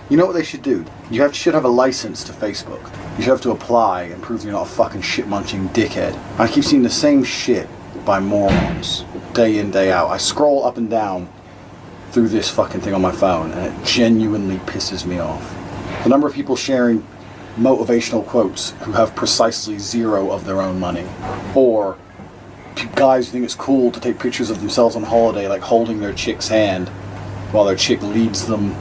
You know what they should do? You should have a license to Facebook. You should have to apply and prove you're not a fucking shit-munching dickhead. I keep seeing the same shit by morons, day in, day out. I scroll up and down through this fucking thing on my phone, and it genuinely pisses me off. The number of people sharing motivational quotes who have precisely zero of their own money. Or guys who think it's cool to take pictures of themselves on holiday, like holding their chick's hand while their chick leads them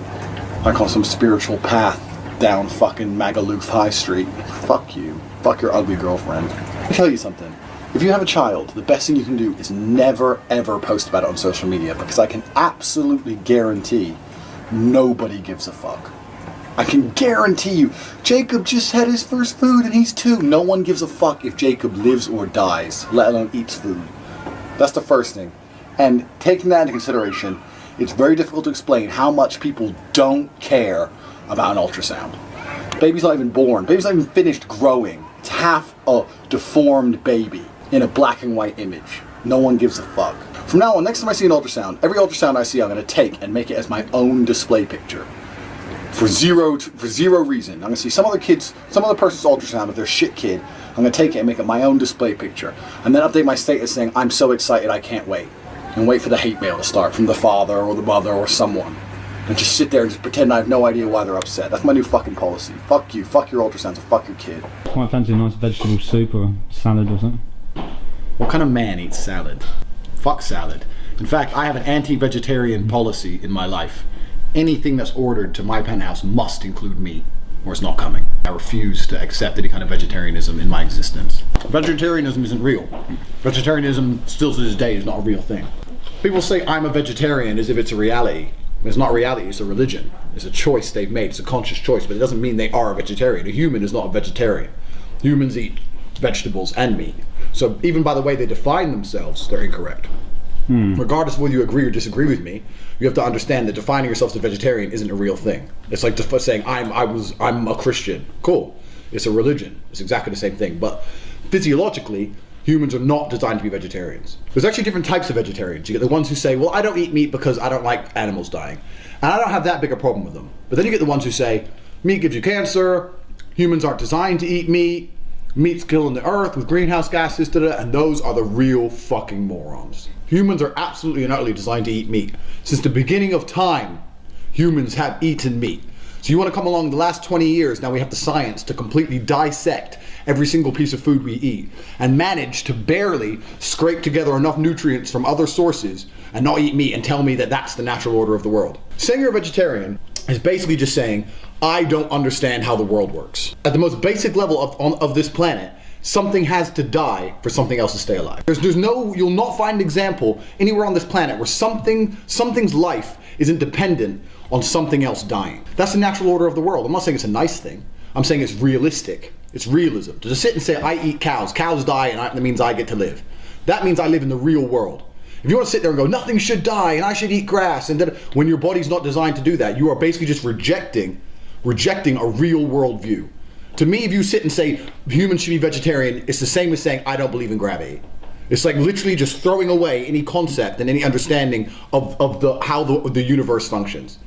like on some spiritual path down fucking Magaluf High Street. Fuck you. Fuck your ugly girlfriend. I'll tell you something. If you have a child, the best thing you can do is never ever post about it on social media, because I can absolutely guarantee nobody gives a fuck. I can guarantee you, Jacob just had his first food and he's 2. No one gives a fuck if Jacob lives or dies, let alone eats food. That's the first thing. And taking that into consideration, it's very difficult to explain how much people don't care about an ultrasound. Baby's not even born. Baby's not even finished growing. It's half a deformed baby in a black and white image. No one gives a fuck. From now on, next time I see an ultrasound, every ultrasound I see I'm going to take and make it as my own display picture. For zero reason. I'm going to see some other person's ultrasound, if they're a shit kid, I'm going to take it and make it my own display picture. And then update my status saying, I'm so excited I can't wait. And wait for the hate mail to start from the father or the mother or someone. And just sit there and just pretend I have no idea why they're upset. That's my new fucking policy. Fuck you, fuck your ultrasounds, and fuck your kid. Quite fancy a nice vegetable soup or salad or something. What kind of man eats salad? Fuck salad. In fact, I have an anti-vegetarian policy in my life. Anything that's ordered to my penthouse must include meat, or it's not coming. I refuse to accept any kind of vegetarianism in my existence. Vegetarianism isn't real. Vegetarianism, still to this day, is not a real thing. People say I'm a vegetarian as if it's a reality. It's not reality, it's a religion. It's a choice they've made, it's a conscious choice, but it doesn't mean they are a vegetarian. A human is not a vegetarian. Humans eat vegetables and meat. So even by the way they define themselves, they're incorrect. Regardless of whether you agree or disagree with me, you have to understand that defining yourself as a vegetarian isn't a real thing. It's like just saying I'm a Christian. Cool. It's a religion. It's exactly the same thing. But physiologically, humans are not designed to be vegetarians. There's actually different types of vegetarians. You get the ones who say, well, I don't eat meat because I don't like animals dying. And I don't have that big a problem with them. But then you get the ones who say, meat gives you cancer, humans aren't designed to eat meat, meat's killing the earth with greenhouse gases, and those are the real fucking morons. Humans are absolutely and utterly designed to eat meat. Since the beginning of time, humans have eaten meat. So you want to come along the last 20 years, now we have the science to completely dissect every single piece of food we eat and manage to barely scrape together enough nutrients from other sources and not eat meat and tell me that that's the natural order of the world. Saying you're a vegetarian is basically just saying, I don't understand how the world works. At the most basic level of this planet, something has to die for something else to stay alive. You'll not find an example anywhere on this planet where something's life isn't dependent on something else dying. That's the natural order of the world. I'm not saying it's a nice thing. I'm saying it's realistic. It's realism. To just sit and say, I eat cows die, and that means I get to live. That means I live in the real world. If you want to sit there and go, nothing should die, and I should eat grass, and then when your body's not designed to do that, you are basically just rejecting a real world view. To me, if you sit and say humans should be vegetarian, it's the same as saying I don't believe in gravity. It's like literally just throwing away any concept and any understanding of how the universe functions.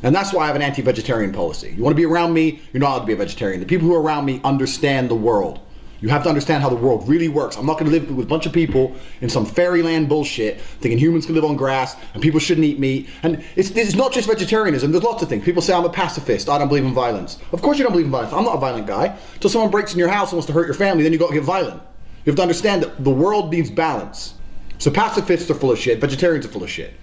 And that's why I have an anti-vegetarian policy. You want to be around me, you're not allowed to be a vegetarian. The people who are around me understand the world. You have to understand how the world really works. I'm not going to live with a bunch of people in some fairyland bullshit thinking humans can live on grass and people shouldn't eat meat. And it's not just vegetarianism. There's lots of things. People say I'm a pacifist. I don't believe in violence. Of course you don't believe in violence. I'm not a violent guy. Until someone breaks in your house and wants to hurt your family, then you got to get violent. You have to understand that the world needs balance. So pacifists are full of shit, vegetarians are full of shit.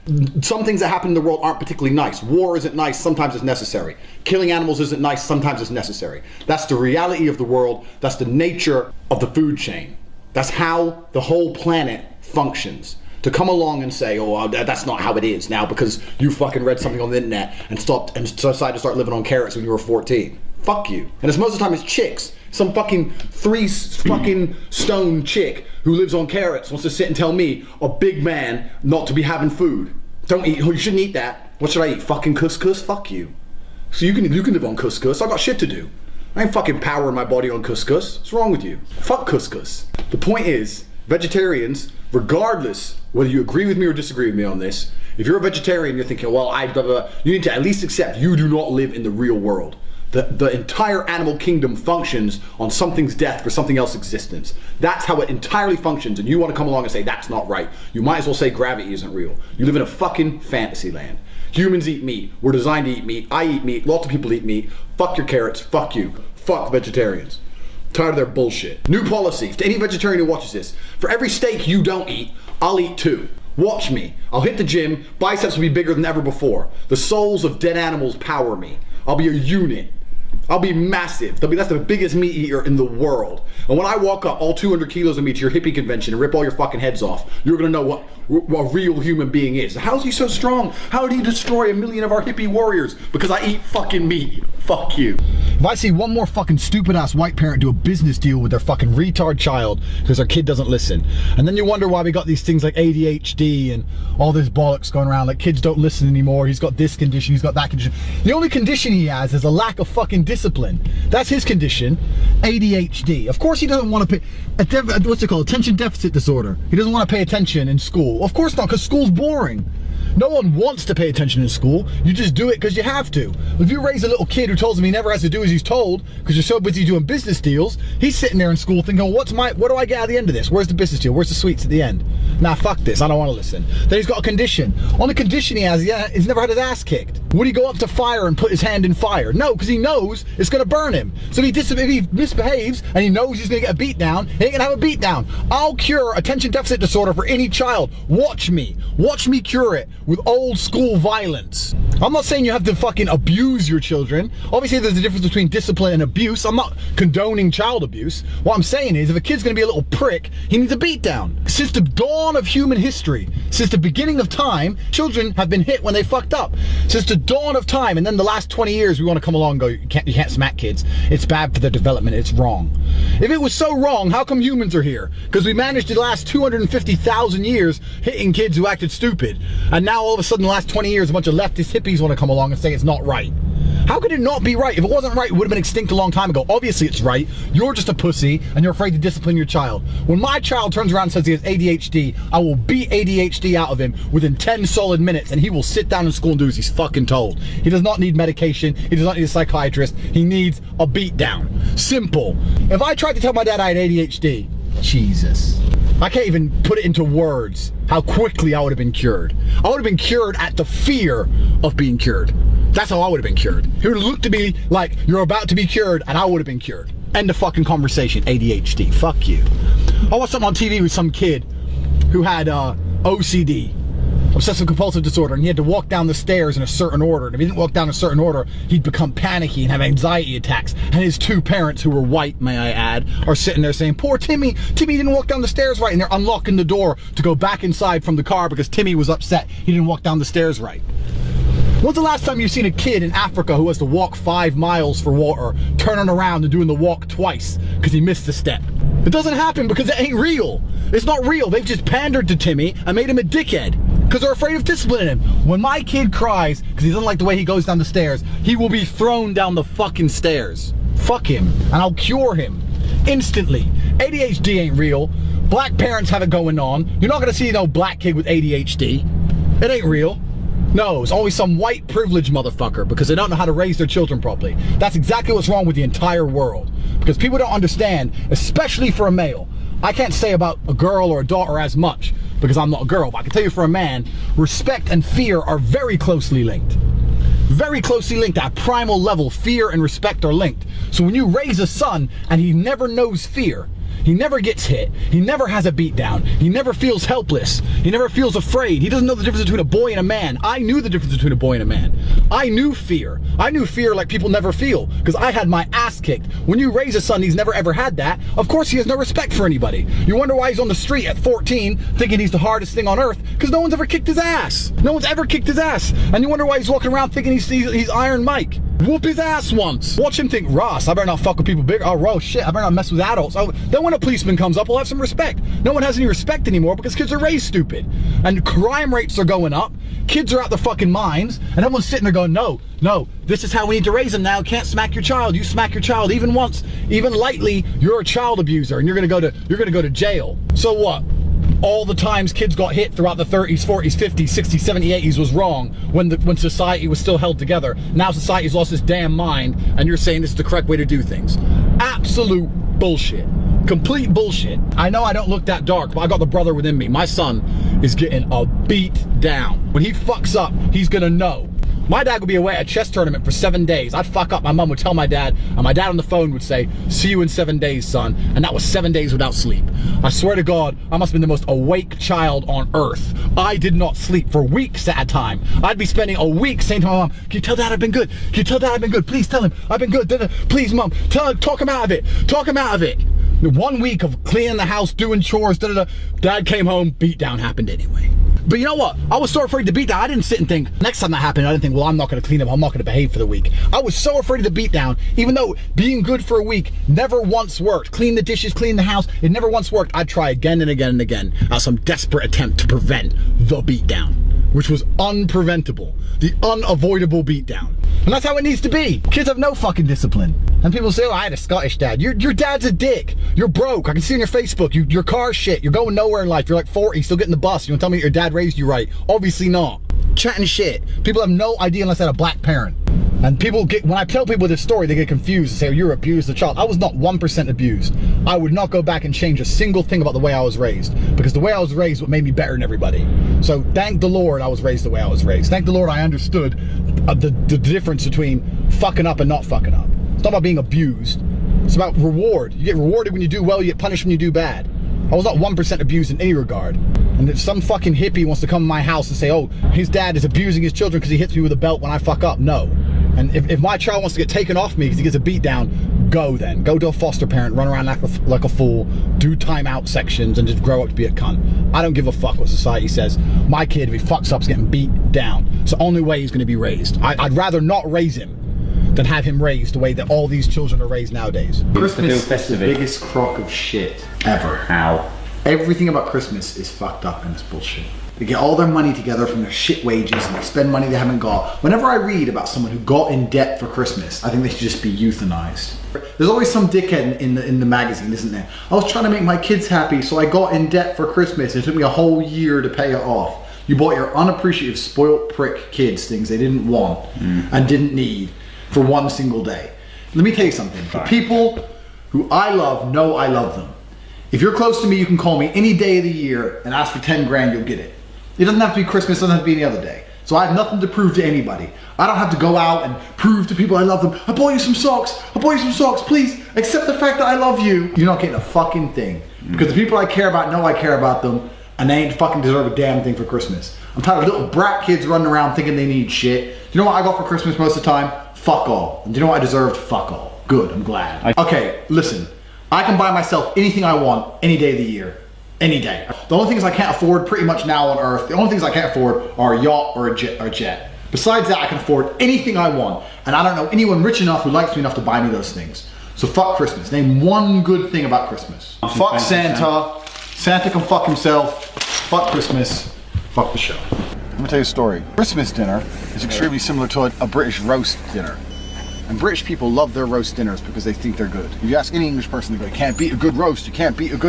Some things that happen in the world aren't particularly nice. War isn't nice, sometimes it's necessary. Killing animals isn't nice, sometimes it's necessary. That's the reality of the world, that's the nature of the food chain. That's how the whole planet functions. To come along and say, oh, that's not how it is now because you fucking read something on the internet and decided to start living on carrots when you were 14. Fuck you. And most of the time it's chicks. Some fucking 3 fucking stone chick who lives on carrots wants to sit and tell me, a big man, not to be having food. Don't eat, you shouldn't eat that. What should I eat? Fucking couscous? Fuck you. So you can live on couscous. I got shit to do. I ain't fucking powering my body on couscous. What's wrong with you? Fuck couscous. The point is, vegetarians regardless whether you agree with me or disagree with me on this, if you're a vegetarian, you're thinking, well, blah, blah, blah, you need to at least accept you do not live in the real world. The entire animal kingdom functions on something's death for something else's existence. That's how it entirely functions, and you want to come along and say that's not right. You might as well say gravity isn't real. You live in a fucking fantasy land. Humans eat meat. We're designed to eat meat. I eat meat. Lots of people eat meat. Fuck your carrots. Fuck you. Fuck vegetarians. Tired of their bullshit. New policy. To any vegetarian who watches this, for every steak you don't eat, I'll eat 2. Watch me. I'll hit the gym. Biceps will be bigger than ever before. The souls of dead animals power me. I'll be a unit. I'll be massive. That's the biggest meat eater in the world. And when I walk up all 200 kilos of meat to your hippie convention and rip all your fucking heads off, you're gonna know what a real human being is. How is he so strong? How did he destroy 1 million of our hippie warriors? Because I eat fucking meat. Fuck you. If I see one more fucking stupid ass white parent do a business deal with their fucking retard child because their kid doesn't listen, and then you wonder why we got these things like ADHD and all this bollocks going around, like kids don't listen anymore, he's got this condition, he's got that condition. The only condition he has is a lack of fucking discipline. That's his condition, ADHD. Of course he doesn't want to pay, what's it called, attention deficit disorder. He doesn't want to pay attention in school. Of course not, because school's boring. No one wants to pay attention in school. You just do it because you have to. If you raise a little kid who tells him he never has to do as he's told because you're so busy doing business deals, he's sitting there in school thinking, what do I get at the end of this? Where's the business deal? Where's the sweets at the end? Nah, fuck this. I don't want to listen. Then he's got a condition. On the condition he has, he's never had his ass kicked. Would he go up to fire and put his hand in fire? No, because he knows it's going to burn him. So if he misbehaves and he knows he's going to get a beat down, he ain't going to have a beat down. I'll cure attention deficit disorder for any child. Watch me. Watch me cure it with old school violence. I'm not saying you have to fucking abuse your children. Obviously there's a difference between discipline and abuse. I'm not condoning child abuse. What I'm saying is if a kid's gonna be a little prick, he needs a beat down. Since the dawn of human history, since the beginning of time, children have been hit when they fucked up. Since the dawn of time, and then the last 20 years we want to come along and go, you can't smack kids. It's bad for their development, it's wrong. If it was so wrong, how come humans are here? Because we managed to last 250,000 years hitting kids who acted stupid. And now all of a sudden in the last 20 years, a bunch of leftist hippies want to come along and say it's not right. How could it not be right? If it wasn't right, it would have been extinct a long time ago. Obviously it's right. You're just a pussy and you're afraid to discipline your child. When my child turns around and says he has ADHD, I will beat ADHD out of him within 10 solid minutes and he will sit down in school and do as he's fucking told. He does not need medication. He does not need a psychiatrist. He needs a beat down. Simple. If I tried to tell my dad I had ADHD, Jesus. I can't even put it into words how quickly I would have been cured. I would have been cured at the fear of being cured. That's how I would have been cured. He would have looked at me like, you're about to be cured, and I would have been cured. End of fucking conversation, ADHD. Fuck you. I watched something on TV with some kid who had OCD, obsessive compulsive disorder, and he had to walk down the stairs in a certain order. And if he didn't walk down a certain order, he'd become panicky and have anxiety attacks. And his 2 parents, who were white, may I add, are sitting there saying, poor Timmy, Timmy didn't walk down the stairs right. And they're unlocking the door to go back inside from the car because Timmy was upset he didn't walk down the stairs right. When's the last time you've seen a kid in Africa who has to walk 5 miles for water, turning around and doing the walk twice because he missed a step? It doesn't happen because it ain't real. It's not real. They've just pandered to Timmy and made him a dickhead because they're afraid of disciplining him. When my kid cries because he doesn't like the way he goes down the stairs, he will be thrown down the fucking stairs. Fuck him, and I'll cure him instantly. ADHD ain't real. Black parents have it going on. You're not gonna see no black kid with ADHD. It ain't real. No, it's always some white privileged motherfucker because they don't know how to raise their children properly. That's exactly what's wrong with the entire world. Because people don't understand, especially for a male. I can't say about a girl or a daughter as much because I'm not a girl, but I can tell you for a man, respect and fear are very closely linked. Very closely linked at a primal level. Fear and respect are linked. So when you raise a son and he never knows fear, he never gets hit, he never has a beat down, he never feels helpless, he never feels afraid, he doesn't know the difference between a boy and a man. I knew the difference between a boy and a man. I knew fear like people never feel, because I had my ass kicked. When you raise a son, he's never ever had that, of course he has no respect for anybody. You wonder why he's on the street at 14 thinking he's the hardest thing on earth, because no one's ever kicked his ass. No one's ever kicked his ass. And you wonder why he's walking around thinking he's Iron Mike. Whoop his ass once. Watch him think, Ross, I better not fuck with people bigger. Oh, shit, I better not mess with adults. Oh, then when a policeman comes up, we'll have some respect. No one has any respect anymore because kids are raised stupid. And crime rates are going up. Kids are out their fucking minds. And everyone's sitting there going, no, this is how we need to raise them now. Can't smack your child. You smack your child even once, even lightly, you're a child abuser and you're gonna go to jail. So what? all the times kids got hit throughout the 30s, 40s, 50s, 60s, 70s, 80s was wrong when society was still held together. Now society's lost its damn mind, and you're saying this is the correct way to do things. Absolute bullshit. Complete bullshit. I know I don't look that dark, but I got the brother within me. My son is getting a beat down. When he fucks up, he's gonna know. My dad would be away at a chess tournament for 7 days. I'd fuck up, my mom would tell my dad, and my dad on the phone would say, "See you in 7 days, son." And that was 7 days without sleep. I swear to God, I must have been the most awake child on earth. I did not sleep for weeks at a time. I'd be spending a week saying to my mom, "Can you tell Dad I've been good? Can you tell Dad I've been good? Please tell him I've been good. Please, Mom, talk him out of it. Talk him out of it." 1 week of cleaning the house, doing chores, Dad came home, beat down happened anyway. But you know what? I was so afraid to beat down, I didn't sit and think, next time that happened, I didn't think, well, I'm not gonna clean up, I'm not gonna behave for the week. I was so afraid of the beat down, even though being good for a week never once worked. Clean the dishes, clean the house, it never once worked. I'd try again and again and again as some desperate attempt to prevent the beat down, which was unpreventable. The unavoidable beat down. And that's how it needs to be. Kids have no fucking discipline. And people say, oh, I had a Scottish dad. Your dad's a dick. You're broke. I can see on your Facebook. Your car's shit. You're going nowhere in life. You're like 40, still getting the bus. You want to tell me your dad raised you right? Obviously not. Chatting shit. People have no idea unless they had a black parent. And people get, when I tell people this story, they get confused and say, oh, you're abused as a child. I was not 1% abused. I would not go back and change a single thing about the way I was raised, because the way I was raised what made me better than everybody. So thank the Lord I was raised the way I was raised. Thank the Lord I understood the difference between fucking up and not fucking up. It's not about being abused. It's about reward. You get rewarded when you do well, you get punished when you do bad. I was not 1% abused in any regard. And if some fucking hippie wants to come to my house and say, oh, his dad is abusing his children because he hits me with a belt when I fuck up, no. And if my child wants to get taken off me because he gets a beat down, go then. Go to a foster parent, run around like a fool, do timeout sections, and just grow up to be a cunt. I don't give a fuck what society says. My kid, if he fucks up, is getting beat down. It's the only way he's going to be raised. I'd rather not raise him than have him raised the way that all these children are raised nowadays. Christmas is the biggest crock of shit ever. How? Everything about Christmas is fucked up in this bullshit. They get all their money together from their shit wages and they spend money they haven't got. Whenever I read about someone who got in debt for Christmas, I think they should just be euthanized. There's always some dickhead in the magazine, isn't there? I was trying to make my kids happy, so I got in debt for Christmas. It took me a whole year to pay it off. You bought your unappreciative, spoiled prick kids things they didn't want and didn't need for one single day. Let me tell you something. The people who I love know I love them. If you're close to me, you can call me any day of the year and ask for 10 grand, you'll get it. It doesn't have to be Christmas, it doesn't have to be any other day. So I have nothing to prove to anybody. I don't have to go out and prove to people I love them. I bought you some socks. I bought you some socks. Please accept the fact that I love you. You're not getting a fucking thing. Because the people I care about know I care about them, and they ain't fucking deserve a damn thing for Christmas. I'm tired of little brat kids running around thinking they need shit. Do you know what I got for Christmas most of the time? Fuck all. And do you know what I deserved? Fuck all. Good, I'm glad. Okay, listen. I can buy myself anything I want any day of the year. Any day. The only things I can't afford pretty much now on earth, the only things I can't afford are a yacht or a jet. Besides that, I can afford anything I want. And I don't know anyone rich enough who likes me enough to buy me those things. So fuck Christmas. Name one good thing about Christmas. Fuck Santa. Santa can fuck himself. Fuck Christmas. Fuck the show. Let me tell you a story. Christmas dinner is extremely similar to a British roast dinner. And British people love their roast dinners because they think they're good. If you ask any English person, they go, you can't beat a good roast, you can beat a good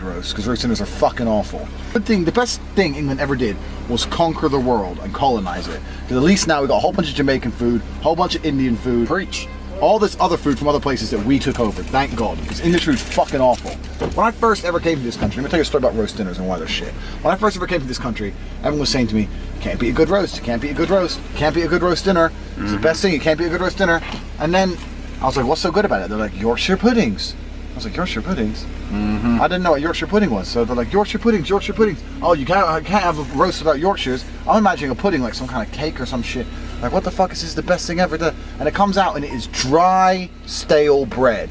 roast, because roast dinners are fucking awful. The best thing England ever did was conquer the world and colonize it. Because at least now we got a whole bunch of Jamaican food, a whole bunch of Indian food. Preach. All this other food from other places that we took over, thank God, because English food's fucking awful. When I first ever came to this country, let me tell you a story about roast dinners and why they're shit. When I first ever came to this country, everyone was saying to me, you can't beat a good roast, you can't beat a good roast, you can't beat a good roast dinner. It's the best thing, you can't beat a good roast dinner. And then I was like, what's so good about it? They're like, Yorkshire puddings. I was like, Yorkshire puddings? I didn't know what Yorkshire pudding was. So they're like, Yorkshire puddings, Yorkshire puddings. Oh, you can't have a roast without Yorkshires. I'm imagining a pudding like some kind of cake or some shit. Like, what the fuck is this the best thing ever? And it comes out and it is dry, stale bread.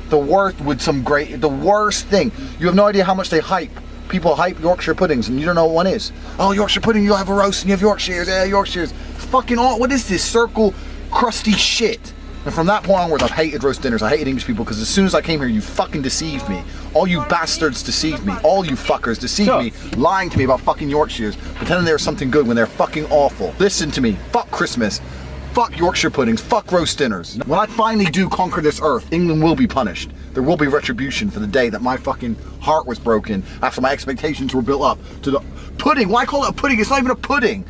The worst thing. You have no idea how much they hype. People hype Yorkshire puddings and you don't know what one is. Oh, Yorkshire pudding, you'll have a roast and you have Yorkshires. Yeah, Yorkshires. Fucking all, what is this circle, crusty shit? And from that point onwards, I've hated roast dinners. I hated English people because as soon as I came here, you fucking deceived me. All you bastards deceived me. All you fuckers deceived me, lying to me about fucking Yorkshires, pretending they were something good when they're fucking awful. Listen to me. Fuck Christmas. Fuck Yorkshire puddings, fuck roast dinners. When I finally do conquer this earth, England will be punished. There will be retribution for the day that my fucking heart was broken after my expectations were built up to the pudding. Why call it a pudding? It's not even a pudding.